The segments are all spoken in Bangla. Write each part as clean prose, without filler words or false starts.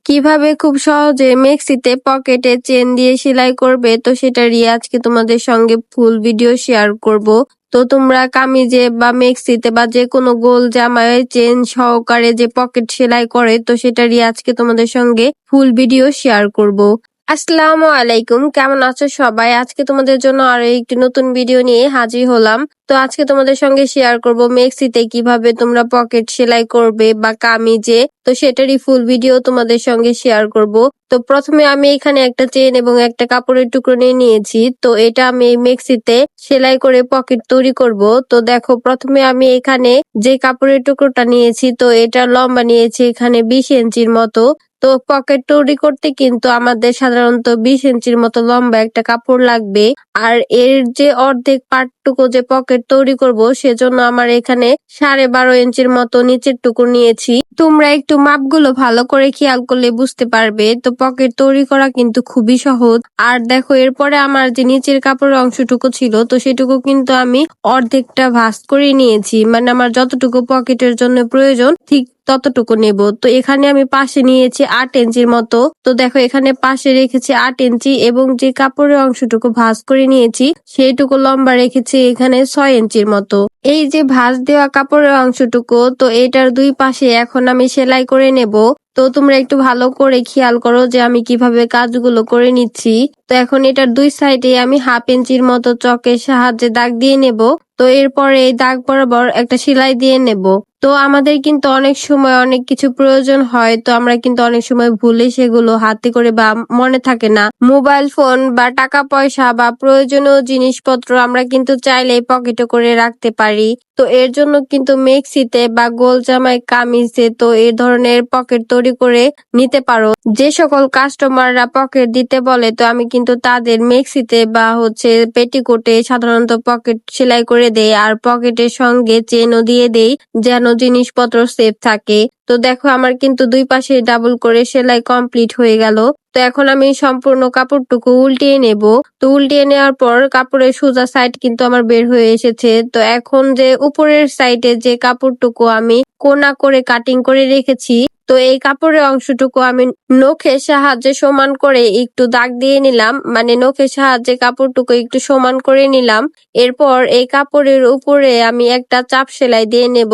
কিভাবে খুব সহজে মেক্সিতে পকেটে চেন দিয়ে সেলাই করবে, তো সেটারই আজকে তোমাদের সঙ্গে ফুল ভিডিও শেয়ার করব। তো তোমরা কামিজে বা মেক্সিতে বা যে কোনো গোল জামায় চেন সহকারে যে পকেট সেলাই করে, তো সেটারই আজকে তোমাদের সঙ্গে ফুল ভিডিও শেয়ার করব। আসসালামু আলাইকুম, কেমন আছো সবাই? আজকে তোমাদের জন্য আরো একটি নতুন ভিডিও নিয়ে হাজির হলাম। তো আজকে তোমাদের সঙ্গে শেয়ার করব মেক্সিতে কিভাবে তোমরা পকেট সেলাই করবে বা কামিজে, তো সেটারই ফুল ভিডিও তোমাদের সঙ্গে শেয়ার করব। তো প্রথমে আমি এখানে একটা চেন এবং একটা কাপড়ের টুকরো নিয়ে নিয়েছি। তো এটা আমি মেক্সিতে সেলাই করে পকেট তৈরি করব। তো দেখো, প্রথমে আমি এখানে যে কাপড়ের টুকরোটা নিয়েছি, তো এটা লম্বা নিয়েছি এখানে 20 ইঞ্চির মতো। তো পকেট তৈরি করতে কিন্তু আমাদের সাধারণত 20 ইঞ্চির মতো লম্বা একটা কাপড় লাগবে। আর এর যে অর্ধেক পার্টটুকু যে পকেট তৈরি করব, সেজন্য আমার এখানে 12.5 ইঞ্চির মতো নিচের টুকু নিয়েছি। তোমরা একটু মাপগুলো ভালো করে খেয়াল করলে বুঝতে পারবে। তো পকেট তৈরি করা কিন্তু খুবই সহজ। আর দেখো, এরপরে আমার যে নিচের কাপড়ের অংশটুকু ছিল, তো সেটুকু কিন্তু আমি অর্ধেকটা ভাঁজ করে নিয়েছি। মানে আমার যতটুকু পকেটের জন্য প্রয়োজন ঠিক ততটুকু নেব। তো এখানে আমি পাশে নিয়েছি 8 ইঞ্চির মতো। তো দেখো, এখানে পাশে রেখেছি 8 ইঞ্চি এবং যে কাপড়ের অংশটুকু ভাঁজ করে নিয়েছি সেইটুকু লম্বা রেখেছি এখানে 6 ইঞ্চির মতো। এই যে ভাঁজ দেওয়া কাপড়ের অংশটুকু, তো এটার দুই পাশে এখন আমি সেলাই করে নেব। তো তোমরা একটু ভালো করে খেয়াল করো যে আমি কিভাবে কাজগুলো করে নিচ্ছি। তো এখন এটার দুই সাইডে আমি 1/2 ইঞ্চির মতো চকের সাহায্যে দাগ দিয়ে নেব। তো এরপরে এই দাগ বরাবর একটা সেলাই দিয়ে নেব। তো আমাদের কিন্তু অনেক সময় অনেক কিছু প্রয়োজন হয়, তো আমরা কিন্তু অনেক সময় ভুলে সেগুলো হাতে করে বা মনে থাকে না। মোবাইল ফোন বা টাকা পয়সা বা প্রয়োজনীয় জিনিসপত্র আমরা কিন্তু চাইলেই পকেটে করে রাখতে পারি। তো এর জন্য কিন্তু মেক্সিতে বা গোল জামাই কামিজে তো এই ধরনের পকেট তৈরি করে নিতে পারো। যে সকল কাস্টমাররা পকেট দিতে বলে, তো আমি কিন্তু তাদের মেক্সিতে বা পেটিকোটে সাধারণত পকেট সেলাই করে দেই, আর পকেটের সঙ্গে চেনও দিয়ে দেই যেন জিনিসপত্র সেফ থাকে। তো দেখো, আমার কিন্তু দুই পাশে ডাবল করে সেলাই কমপ্লিট হয়ে গেল। তো এখন আমি সম্পূর্ণ কাপড়টুকু উল্টিয়ে নেব। তো উল্টিয়ে নেওয়ার পর কাপড়ের সোজা সাইড কিন্তু আমার বের হয়ে এসেছে। তো এখন যে উপরের সাইডে যে কাপড়টুকু আমি কোনা করে কাটিং করে রেখেছি, তো এই কাপড়ের অংশটুকু আমি নখের সাহায্যে সমান করে একটু দাগ দিয়ে নিলাম। মানে নখের সাহায্যে কাপড়টুকু একটু সমান করে নিলাম। এরপর এই কাপড়ের উপরে আমি একটা চাপ সেলাই দিয়ে নেব।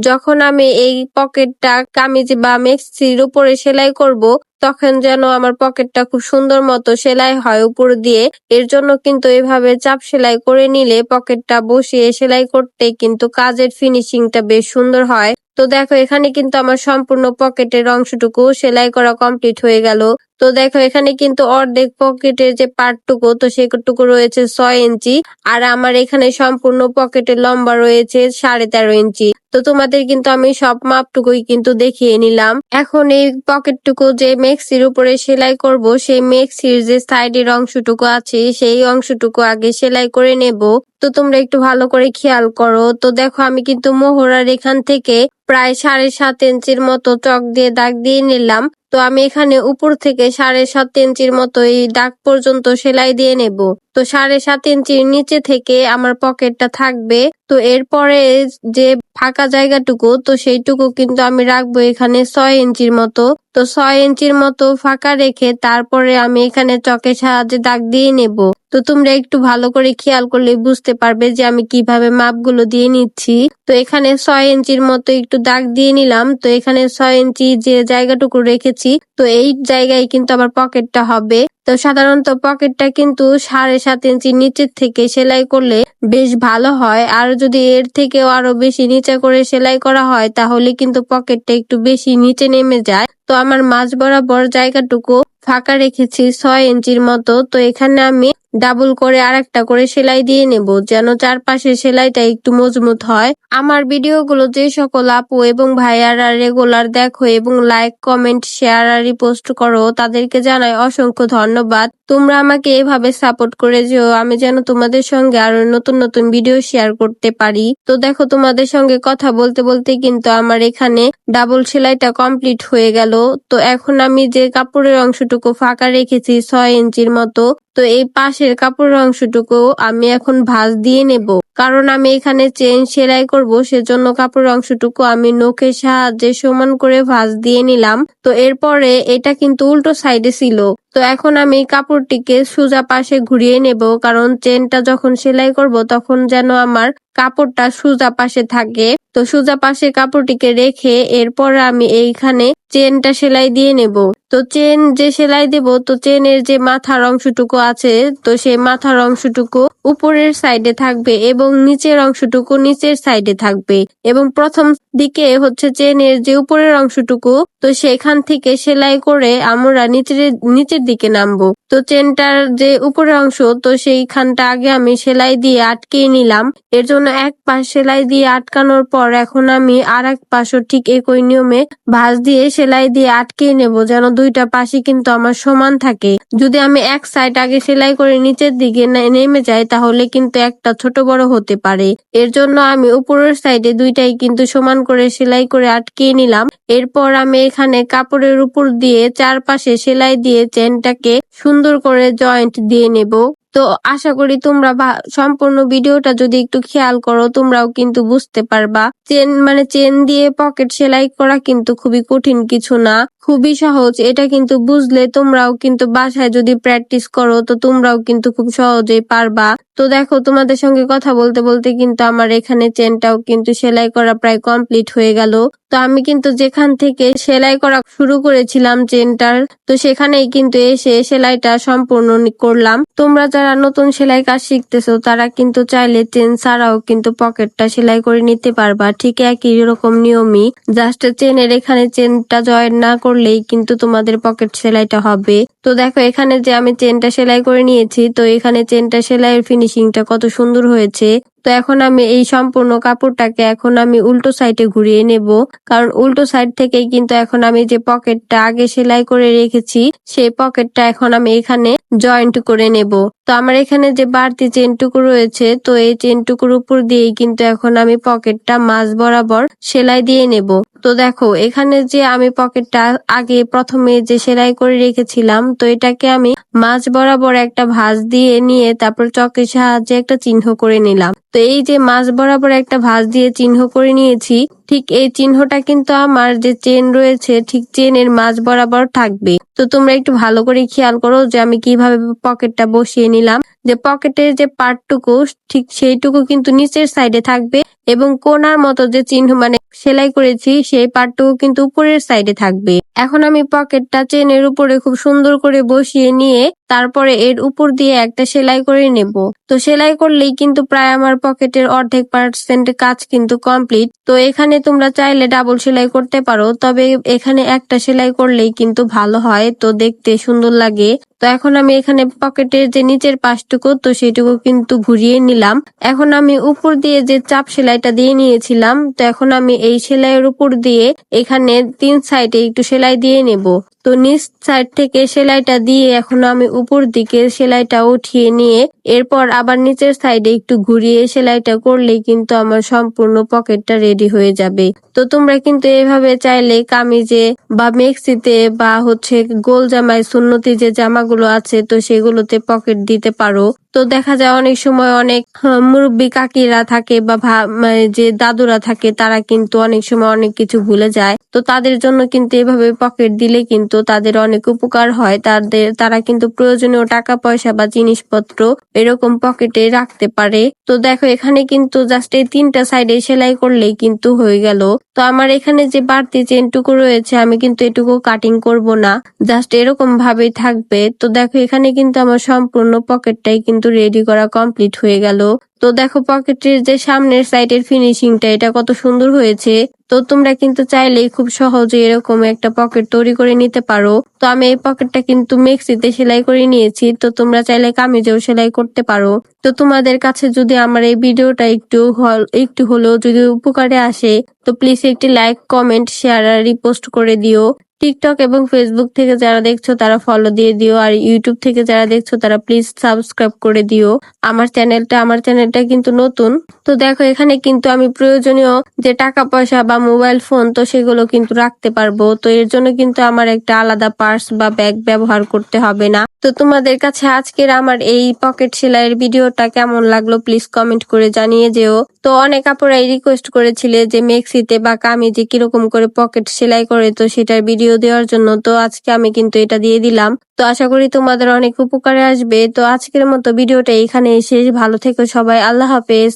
যখন আমি এই পকেটটা কামিজ বা মেক্সির উপরে সেলাই করব, তখন যেন আমার পকেটটা খুব সুন্দর মতো সেলাই হয় উপর দিয়ে। এর জন্য কিন্তু এভাবে চাপ সেলাই করে নিলে পকেটটা বসিয়ে সেলাই করতে কিন্তু কাজের ফিনিশিংটা বেশ সুন্দর হয়। তো দেখো, এখানে কিন্তু আমার সম্পূর্ণ পকেটের অংশটুকু সেলাই করা কমপ্লিট হয়ে গেল। তো দেখো, এখানে কিন্তু অর্ধেক পকেটের যে পার্টটুকু, তো সেটুকু রয়েছে 6 ইঞ্চি। আর আমার এখানে সম্পূর্ণ পকেটের লম্বা রয়েছে 13.5 ইঞ্চি। তো তোমাদের কিন্তু আমি সব মাপটুকুই কিন্তু দেখিয়ে নিলাম। এখন এই পকেটটুকু যে মেক্সির উপরে সেলাই করব, সেই মেক্সির যে সাইডের অংশটুকু আছে সেই অংশটুকু আগে সেলাই করে নেব। তো তোমরা একটু ভালো করে খেয়াল করো। তো দেখো, আমি কিন্তু মোহরার এখান থেকে প্রায় 7.5 ইঞ্চির মতো চক দিয়ে দাগ দিয়ে নিলাম। তো আমি এখানে উপর থেকে 7.5 ইঞ্চির মতো এই দাগ পর্যন্ত সেলাই দিয়ে নেব। তো 7.5 ইঞ্চির নিচে থেকে আমার পকেটটা থাকবে। তো এরপরে যে ফাঁকা জায়গাটুকু, তো সেইটুকু কিন্তু আমি রাখবো এখানে 6 ইঞ্চির মতো। তো 6 ইঞ্চির মতো ফাঁকা রেখে তারপরে আমি এখানে চকের সাহায্যে দাগ দিয়ে নেব। তো তোমরা একটু ভালো করে খেয়াল করলে বুঝতে পারবে যে আমি কিভাবে মাপগুলো দিয়ে নিচ্ছি। তো এখানে 6 ইঞ্চির মতো একটু দাগ দিয়ে নিলাম। তো এখানে 6 ইঞ্চি যে জায়গাটুকু রেখেছি, তো এই জায়গায় কিন্তু আমার পকেটটা হবে। তো সাধারণত পকেটটা কিন্তু 7.5 ইঞ্চির নিচের থেকে সেলাই করলে বেশ ভালো হয়। আর যদি এর থেকেও আরো বেশি নিচে করে সেলাই করা হয়, তাহলে কিন্তু পকেটটা একটু বেশি নিচে নেমে যায়। তো আমার মাঝ বরাবর জায়গাটুকু ফাঁকা রেখেছি 6 ইঞ্চির মতো। তো এখানে আমি ডাবল করে আরেকটা করে সেলাই দিয়ে নেব, যেন চারপাশে সেলাইটা একটু মজবুত হয়। আমার ভিডিওগুলো যে সকল আপু এবং ভাইয়ারা রেগুলার দেখো এবং লাইক, কমেন্ট, শেয়ার আর রিপোস্ট করো, তাদেরকে জানাই অসংখ্য ধন্যবাদ। তোমরা আমাকে এভাবে সাপোর্ট করে যেও, আমি যেন তোমাদের সঙ্গে আরো নতুন নতুন ভিডিও শেয়ার করতে পারি। তো দেখো, তোমাদের সঙ্গে কথা বলতে বলতে কিন্তু আমার এখানে ডাবল সেলাইটা কমপ্লিট হয়ে গেল। তো এখন আমি যে কাপড়ের অংশটুকু ফাঁকা রেখেছি 6 ইঞ্চির মতো, তো এই পাশের কাপড়ের অংশটুকু আমি এখন ভাঁজ দিয়ে নেব। কারণ আমি এখানে চেন সেলাই করব, সেজন্য কাপড়ের অংশটুকু আমি নখের সাহায্যে সমান করে ভাঁজ দিয়ে নিলাম। তো এরপরে এটা কিন্তু উল্টো সাইডে ছিল, তো এখন আমি কাপড়টিকে সোজা পাশে ঘুরিয়ে নেব, কারণ চেনটা যখন সেলাই করব তখন যেন আমার কাপড়টা সোজা পাশে থাকে। তো সোজা পাশে কাপড়টিকে রেখে এরপর আমি এইখানে চেনটা সেলাই দিয়ে নেব। তো চেন যে সেলাই দেব, তো চেনের যে মাথার অংশটুকু আছে, তো সেই মাথার অংশটুকু উপরের সাইডে থাকবে এবং নিচের অংশটুকু নিচের সাইডে থাকবে, এবং প্রথম দিকে হচ্ছে চেনের যে উপরের অংশটুকু, তো সেখান থেকে সেলাই করে আমরা নিচের দিকে নামবো। তো চেনটার যে উপরের অংশ, তো সেইখানটা আগে আমি সেলাই দিয়ে আটকে নিলাম। এর জন্য এক পাশ সেলাই দিয়ে আটকানোর পর এখন আমি আর এক পাশও ঠিক একই নিয়মে ভাঁজ দিয়ে সেলাই দিয়ে আটকে নেব, যেন দুইটা পাশই কিন্তু আমার সমান থাকে। যদি আমি এক সাইড আগে সেলাই করে নিচের দিকে নেমে যাই তাহলে কিন্তু একটা ছোট বড় হতে পারে। এর জন্য আমি উপরের সাইডে দুইটাই কিন্তু সমান করে সেলাই করে আটকে নিলাম। এরপর আমি এখানে কাপড়ের উপর দিয়ে চারপাশে সেলাই দিয়ে চেনটাকে সুন্দর করে জয়েন্ট দিয়ে নেব। তো আশা করি তোমরা সম্পূর্ণ ভিডিওটা যদি একটু খেয়াল করো তোমরাও কিন্তু বুঝতে পারবা। চেন দিয়ে পকেট সেলাই করা কিন্তু খুবই কঠিন কিছু না, খুবই সহজ। এটা কিন্তু বুঝলে তোমরাও কিন্তু বাসায় যদি প্র্যাকটিস করো তো তোমরাও কিন্তু খুব সহজেই পারবা। তো দেখো, তোমাদের সঙ্গে কথা বলতে বলতে কিন্তু আমার এখানে চেনটাও কিন্তু সেলাই করা প্রায় কমপ্লিট হয়ে গেল। তো আমি কিন্তু যেখান থেকে সেলাই করা শুরু করেছিলাম চেনটার, তো সেখানেই কিন্তু এসে সেলাইটা সম্পূর্ণ করলাম। তোমরা যারা নতুন সেলাই কাজ শিখতেছো তারা কিন্তু চাইলে চেন ছাড়াও কিন্তু পকেটটা সেলাই করে নিতে পারবা, ঠিক একই রকম নিয়মই। জাস্ট চেনের এখানে চেনটা জয়েন না করলেই কিন্তু তোমাদের পকেট সেলাইটা হবে। তো দেখো, এখানে যে আমি চেনটা সেলাই করে নিয়েছি, তো এখানে চেনটা সেলাইয়ের ফিনিশিংটা কত সুন্দর হয়েছে। তো এখন আমি এই সম্পূর্ণ কাপড়টাকে এখন আমি উল্টো সাইডে ঘুরিয়ে নেব, কারণ উল্টো সাইড থেকেই কিন্তু এখন আমি যে পকেটটা আগে সেলাই করে রেখেছি সেই পকেটটা এখন আমি এখানে জয়েন্ট করে নেব। তো আমার এখানে যে বাড়তি চেনটুকু রয়েছে, তো এই চেনটুকুর উপর দিয়েই কিন্তু এখন আমি পকেটটা মাঝ বরাবর সেলাই দিয়ে নেব। তো দেখো, এখানে যে আমি পকেটটা আগে প্রথমে যে সেলাই করে রেখেছিলাম, তো এটাকে আমি মাঝ বরাবর একটা ভাঁজ দিয়ে নিয়ে তারপর চকের সাহায্যে একটা চিহ্ন করে নিলাম। তো এই যে মাঝ বরাবর একটা ভাঁজ দিয়ে চিহ্ন করে নিয়েছি, ঠিক এই চিহ্নটা কিন্তু আমার যে চেন রয়েছে ঠিক চেনের মাঝ বরাবর থাকবে। তো তোমরা একটু ভালো করে খেয়াল করো যে আমি কিভাবে পকেটটা বসিয়ে নিলাম। যে পকেটের যে পার্টটুকু ঠিক সেইটুকু কিন্তু নিচের সাইডে থাকবে, এবং কোণার মতো যে চিহ্ন মানে সেলাই করেছি সেই পার্টটুকু কিন্তু উপরের সাইডে থাকবে। এখন আমি পকেটটা চেনের উপরে খুব সুন্দর করে বসিয়ে নিয়ে তারপরে এর উপর দিয়ে একটা সেলাই করে নেব। তো সেলাই করলেই কিন্তু প্রায় আমার পকেটের অর্ধেক % কাজ কিন্তু কমপ্লিট। তো এখানে তোমরা চাইলে ডাবল সেলাই করতে পারো, তবে এখানে একটা সেলাই করলেই কিন্তু ভালো হয়, তো দেখতে সুন্দর লাগে। তো এখন আমি এখানে পকেটের যে নিচের পাশটুকু, তো সেটুকু কিন্তু ঘুরিয়ে নিলাম। এখন আমি উপর দিয়ে যে চাপ সেলাইটা দিয়ে নিয়েছিলাম, তো এখন আমি এই সেলাইয়ের উপর দিয়ে এখানে 3 সাইডে একটু সেলাই দিয়ে নেব। তো নিচ সাইড থেকে সেলাইটা দিয়ে এখন আমি উপর দিকে সেলাইটা উঠিয়ে নিয়ে এরপর আবার নিচের সাইডে একটু ঘুরিয়ে সেলাইটা করলেই কিন্তু আমার সম্পূর্ণ পকেটটা রেডি হয়ে যাবে। তো তোমরা কিন্তু এভাবে চাইলে কামিজে বা মেক্সিতে বা হচ্ছে গোল জামায় সুন্নতি যে জামাগুলো আছে তো সেগুলোতে পকেট দিতে পারো। তো দেখা যায় অনেক সময় অনেক মুরব্বী কাকিরা থাকে বা মানে যে দাদুরা থাকে তারা কিন্তু অনেক সময় অনেক কিছু ভুলে যায়। তো তাদের জন্য কিন্তু এভাবে পকেট দিলে কিন্তু তাদের অনেক উপকার হয়। তারা কিন্তু প্রয়োজনীয় টাকা পয়সা বা জিনিসপত্র এরকম পকেটে রাখতে পারে। তো দেখো, এখানে কিন্তু জাস্ট এই 3টা সাইডে সেলাই করলেই কিন্তু হয়ে গেল। তো আমার এখানে যে বাড়তি চেনটুকু রয়েছে আমি কিন্তু এটুকু কাটিং করব না, জাস্ট এরকম ভাবেই থাকবে। তো দেখো, এখানে কিন্তু আমার সম্পূর্ণ পকেটটাই কিন্তু রেডি করা কমপ্লিট হয়ে গেল। তো দেখো, পকেটের যে সামনের সাইডের ফিনিশিংটা এটা কত সুন্দর হয়েছে। তো তোমরা কিন্তু চাইলেই খুব সহজে এরকম একটা পকেট তৈরি করে নিতে পারো। তো আমি এই পকেটটা কিন্তু মেক্সিতে সেলাই করে নিয়েছি, তো তোমরা চাইলে কামিজেও সেলাই করতে পারো। তো তোমাদের কাছে যদি আমার এই ভিডিওটা একটু হলেও যদি উপকারে আসে তো প্লিজ একটি লাইক, কমেন্ট, শেয়ার আর রিপোস্ট করে দিও। টিকটক এবং ফেসবুক থেকে যারা দেখছো তারা ফলো দিয়ে দিও, আর ইউটিউব থেকে যারা দেখছো তারা প্লিজ সাবস্ক্রাইব করে দিও আমার চ্যানেলটা কিন্তু নতুন। তো দেখো, এখানে কিন্তু আমি প্রয়োজনীয় যে টাকা পয়সা বা মোবাইল ফোন তো সেগুলো কিন্তু রাখতে পারবো। তো এর জন্য কিন্তু আমার একটা আলাদা পার্স বা ব্যাগ ব্যবহার করতে হবে না। তো তোমাদের কাছে আজকের আমার এই পকেট সেলাইয়ের ভিডিওটা কেমন লাগলো প্লিজ কমেন্ট করে জানিয়ে যেও। তো অনেক আপুরাই রিকোয়েস্ট করেছিলে যে মেক্সিতে বা কামিজে কিরকম করে পকেট সেলাই করে, তো সেটার ভিডিও দেওয়ার জন্য। তো আজকে আমি কিন্তু এটা দিয়ে দিলাম। তো আশা করি তোমাদের অনেক উপকারে আসবে। তো আজকের মতো ভিডিওটা এখানে শেষ। ভালো থেকো সবাই, আল্লাহ হাফেজ।